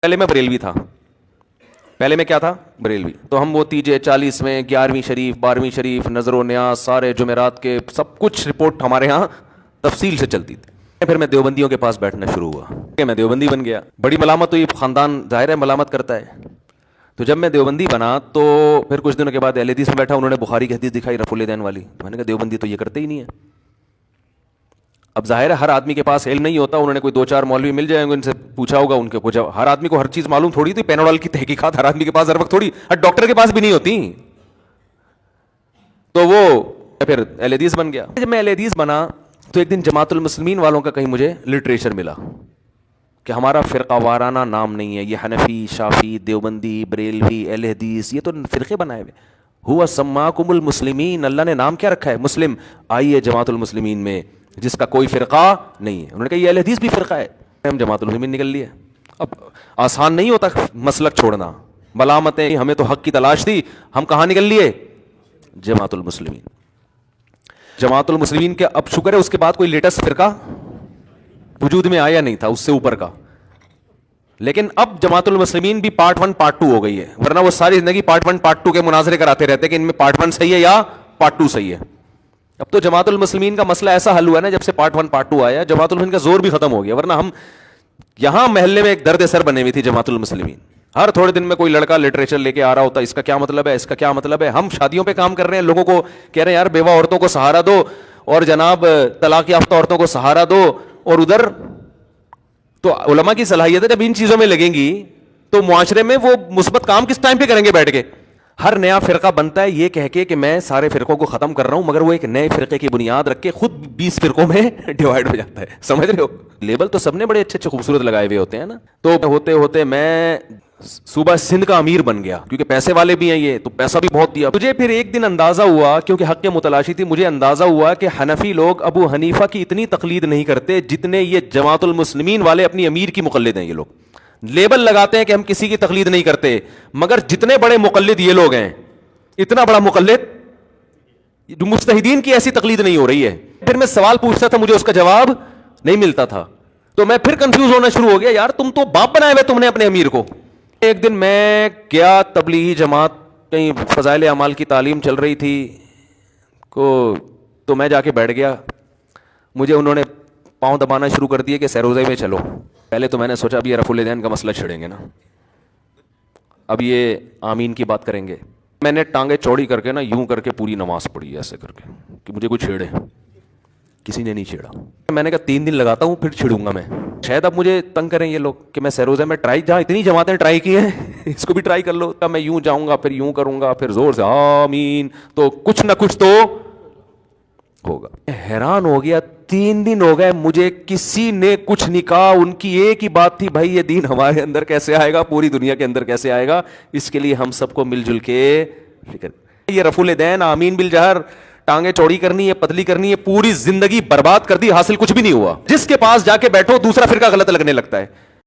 پہلے میں بریلوی تھا، پہلے میں کیا تھا؟ بریلوی. تو ہم وہ تیجے 40ویں 11ویں شریف 12ویں شریف نظر و نیاز سارے جمعرات کے سب کچھ رپورٹ ہمارے ہاں تفصیل سے چلتی تھی. پھر میں دیوبندیوں کے پاس بیٹھنا شروع ہوا کہ میں دیوبندی بن گیا. بڑی ملامت تو یہ خاندان ظاہر ہے ملامت کرتا ہے. تو جب میں دیوبندی بنا تو پھر کچھ دنوں کے بعد اہل حدیث میں بیٹھا، انہوں نے بخاری کی حدیث دکھائی رفع الیدین والی. تو میں نے کہا دیوبندی تو یہ کرتے ہی نہیں ہے. اب ظاہر ہے ہر آدمی کے پاس علم نہیں ہوتا، انہوں نے کوئی 2-4 مولوی مل جائیں گے، ان سے پوچھا ہوگا، ان کے پوچھا. ہر آدمی کو ہر چیز معلوم تھوڑی تھی. پیناڈول کی تحقیقات ہر آدمی کے پاس ہر وقت تھوڑی، ہر ڈاکٹر کے پاس بھی نہیں ہوتی. تو وہ پھر اہل حدیث بن گیا. جب میں اہل حدیث بنا تو ایک دن جماعت المسلمین والوں کا کہیں مجھے لٹریچر ملا کہ ہمارا فرقہ وارانہ نام نہیں ہے، یہ حنفی شافعی دیوبندی بریلوی اہل حدیث یہ تو فرقے بنائے ہوئے. ہوا سماکم المسلمین، اللہ نے نام کیا رکھا ہے؟ مسلم. آئیے جماعت المسلمین میں جس کا کوئی فرقہ نہیں ہے. انہوں نے کہا یہ اہل حدیث بھی فرقہ ہے. ہم جماعت المسلمین نکل لیے. اب آسان نہیں ہوتا مسلک چھوڑنا، ملامتیں، ہمیں تو حق کی تلاش تھی، ہم کہاں نکل لیے؟ جماعت المسلمین. جماعت المسلمین کے اب شکر ہے اس کے بعد کوئی لیٹسٹ فرقہ وجود میں آیا نہیں تھا اس سے اوپر کا. لیکن اب جماعت المسلمین بھی پارٹ 1 پارٹ 2 ہو گئی ہے، ورنہ وہ ساری زندگی پارٹ 1 پارٹ 2 کے مناظرے کراتے رہتے کہ ان میں پارٹ 1 صحیح ہے یا پارٹ 2 صحیح ہے. اب تو جماعت المسلمین کا مسئلہ ایسا حل ہوا نا جب سے پارٹ 1 پارٹ 2 آیا، جماعت المسلمین کا زور بھی ختم ہو گیا. ورنہ ہم یہاں محلے میں ایک درد سر بنے ہوئی تھی جماعت المسلمین. ہر تھوڑے دن میں کوئی لڑکا لٹریچر لے کے آ رہا ہوتا، اس کا کیا مطلب ہے، اس کا کیا مطلب ہے. ہم شادیوں پہ کام کر رہے ہیں، لوگوں کو کہہ رہے ہیں یار بیوہ عورتوں کو سہارا دو اور جناب طلاق یافتہ عورتوں کو سہارا دو. اور ادھر تو علماء کی صلاحیت ہے جب ان چیزوں میں لگیں گی تو معاشرے میں وہ مثبت کام کس ٹائم پہ کریں گے بیٹھ کے. ہر نیا فرقہ بنتا ہے یہ کہہ کے کہ میں سارے فرقوں کو ختم کر رہا ہوں، مگر وہ ایک نئے فرقے کی بنیاد رکھ کے خود 20 فرقوں میں ڈیوائیڈ ہو جاتا ہے. سمجھ رہے ہو؟ لیبل تو سب نے بڑے اچھے خوبصورت لگائے ہوئے ہوتے ہیں نا. تو ہوتے ہوتے میں صوبہ سندھ کا امیر بن گیا، کیونکہ پیسے والے بھی ہیں یہ، تو پیسہ بھی بہت دیا. مجھے پھر ایک دن اندازہ ہوا، کیونکہ حق کے متلاشی تھی، مجھے اندازہ ہوا کہ حنفی لوگ ابو حنیفہ کی اتنی تقلید نہیں کرتے جتنے یہ جماعت المسلمین والے اپنی امیر کی مقلد ہیں. یہ لوگ لیبل لگاتے ہیں کہ ہم کسی کی تقلید نہیں کرتے، مگر جتنے بڑے مقلد یہ لوگ ہیں، اتنا بڑا مقلد مجتہدین کی ایسی تقلید نہیں ہو رہی ہے. پھر میں سوال پوچھتا تھا، مجھے اس کا جواب نہیں ملتا تھا. تو میں پھر کنفیوز ہونا شروع ہو گیا، یار تم تو باپ بنائے ہوئے تم نے اپنے امیر کو. ایک دن میں گیا تبلیغی جماعت، کہیں فضائل اعمال کی تعلیم چل رہی تھی تو میں جا کے بیٹھ گیا. مجھے انہوں نے پاؤں دبانا شروع کر دیے کہ سیروزے میں چلو. پہلے تو میں نے سوچا اب یہ رفع الیدین کا مسئلہ چھڑیں گے نا، اب یہ آمین کی بات کریں گے. میں نے ٹانگیں چوڑی کر کے نا یوں کر کے پوری نماز پڑھی ایسے کر کے کہ مجھے کوئی چھیڑے. کسی نے نہیں چھیڑا. میں نے کہا 3 دن لگاتا ہوں پھر چھڑوں گا میں. شاید اب مجھے تنگ کریں یہ لوگ کہ میں سیروزے میں ٹرائی، جہاں اتنی جماعتیں ٹرائی کی ہیں اس کو بھی ٹرائی کر لو. میں یوں جاؤں گا پھر یوں کروں گا پھر زور سے آمین، تو کچھ نہ کچھ تو ہوگا. حیران ہو گیا، 3 دن ہو گئے مجھے کسی نے کچھ نہیں کہا. ان کی ایک ہی بات تھی، بھائی یہ دین ہمارے اندر کیسے آئے گا، پوری دنیا کے اندر کیسے آئے گا، اس کے لیے ہم سب کو مل جل کے فکر. یہ رفع الیدین آمین بالجہر ٹانگیں چوڑی کرنی ہے، پتلی کرنی ہے، پوری زندگی برباد کر دی، حاصل کچھ بھی نہیں ہوا. جس کے پاس جا کے بیٹھو دوسرا فرقہ غلط لگنے لگتا ہے.